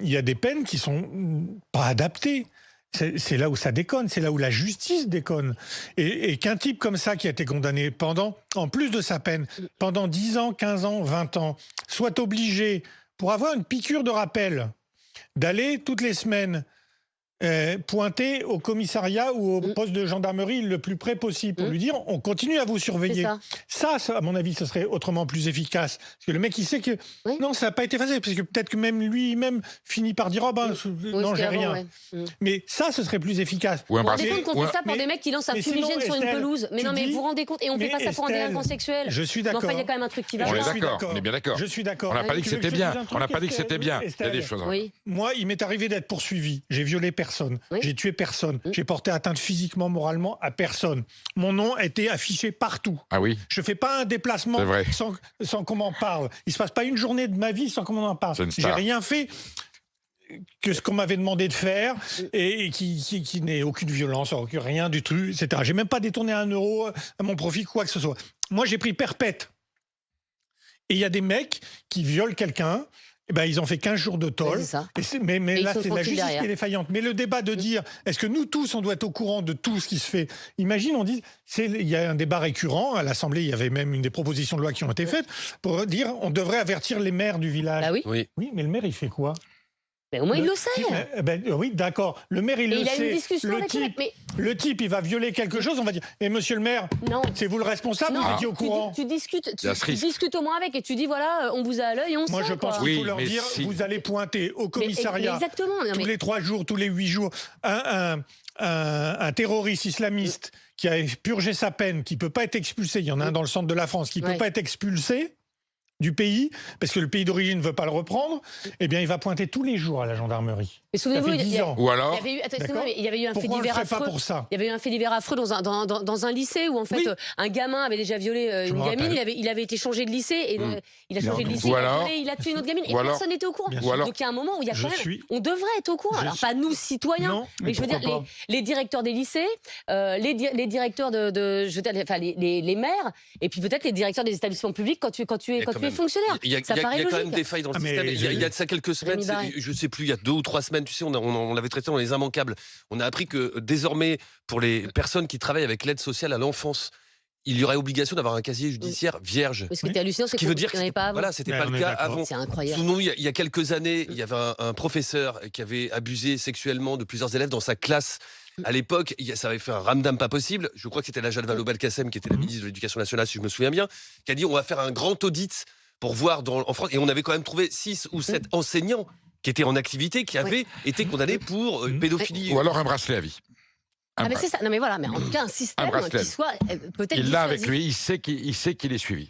il y a des peines qui sont pas adaptées. C'est là où ça déconne, c'est là où la justice déconne. Et qu'un type comme ça qui a été condamné en plus de sa peine, pendant 10 ans, 15 ans, 20 ans, soit obligé, pour avoir une piqûre de rappel, d'aller toutes les semaines pointer au commissariat ou au poste de gendarmerie le plus près possible pour lui dire on continue à vous surveiller. Ça, à mon avis, ce serait autrement plus efficace. Parce que le mec, il sait que non, ça n'a pas été facile. Parce que peut-être que même lui-même finit par dire oh ben, non, j'ai rien. Mais ça, ce serait plus efficace. Vous vous rendez compte qu'on fait ça pour des mecs qui lancent un fumigène sur une pelouse? Mais non, mais vous vous rendez compte? Et on ne fait pas ça pour un délinquant sexuel. Je suis d'accord. Enfin, il y a quand même un truc qui va. On est d'accord, on est bien d'accord. Je suis d'accord. On n'a pas dit que c'était bien. On n'a pas dit que c'était bien. Il y a des choses. Moi, il m'est arrivé d'être poursuivi. J'ai violé personne. J'ai tué personne. J'ai porté atteinte physiquement, moralement à personne. Mon nom a été affiché partout. Ah oui. Je fais pas un déplacement sans qu'on m'en parle. Il se passe pas une journée de ma vie sans qu'on m'en parle. J'ai rien fait que ce qu'on m'avait demandé de faire et qui n'ait aucune violence, rien du tout, etc. J'ai même pas détourné 1 euro à mon profit, quoi que ce soit. Moi, j'ai pris perpète. Et il y a des mecs qui violent quelqu'un. Eh ben, ils ont fait 15 jours de tôle. Mais là, c'est la justice qui est défaillante. Mais le débat de dire, est-ce que nous tous, on doit être au courant de tout ce qui se fait? Imagine, on dit, il y a un débat récurrent. À l'Assemblée, il y avait même une des propositions de loi qui ont été faites pour dire, on devrait avertir les maires du village. Bah oui. Oui, mais le maire, il fait quoi? Mais au moins, il le sait. Oui, d'accord. Le maire, il le sait. Il a une discussion avec le mec. Le type, il va violer quelque chose, on va dire monsieur le maire, c'est vous le responsable, vous étiez au courant. Tu discutes au moins avec et tu dis voilà, on vous a à l'œil, on sait. Moi, je pense qu'il faut leur dire vous allez pointer au commissariat tous les 3 jours, tous les 8 jours, un terroriste islamiste qui a purgé sa peine, qui ne peut pas être expulsé. Il y en a un dans le centre de la France qui ne peut pas être expulsé du pays, parce que le pays d'origine ne veut pas le reprendre, eh bien, il va pointer tous les jours à la gendarmerie. Mais souvenez-vous, il y avait eu un fait divers affreux. Il y avait eu un fait divers affreux dans un lycée où en fait un gamin avait déjà violé une gamine. Il avait été changé de lycée et il a changé de lycée. Il a tué une autre gamine et personne n'était au courant. Donc il y a un moment où il y a quand même, on devrait être au courant. Alors pas nous citoyens, mais je veux dire les directeurs des lycées, les directeurs les maires et puis peut-être les directeurs des établissements publics quand tu es fonctionnaire. Il y a quand même des failles dans le système. Il y a de ça quelques semaines, je ne sais plus, il y a 2 ou 3 semaines, tu sais, on l'avait traité dans les immanquables. On a appris que désormais, pour les personnes qui travaillent avec l'aide sociale à l'enfance, il y aurait obligation d'avoir un casier judiciaire vierge. Ce qui était hallucinant, c'est qu'il n'y avait pas avant. Voilà, c'était pas le cas avant. C'est incroyable. Souvenons-nous, il y a quelques années, il y avait un professeur qui avait abusé sexuellement de plusieurs élèves dans sa classe. À l'époque, ça avait fait un ramdam pas possible. Je crois que c'était Najat Vallaud-Belkacem, qui était la ministre de l'Éducation nationale, si je me souviens bien, qui a dit on va faire un grand audit pour voir en France. Et on avait quand même trouvé 6 ou 7 enseignants qui étaient en activité, qui avaient été condamnés pour pédophilie. Ou alors un bracelet à vie. Mais c'est ça. Non mais voilà, mais en tout cas un système qui soit peut-être. Il l'a avec lui, il sait qu'il est suivi.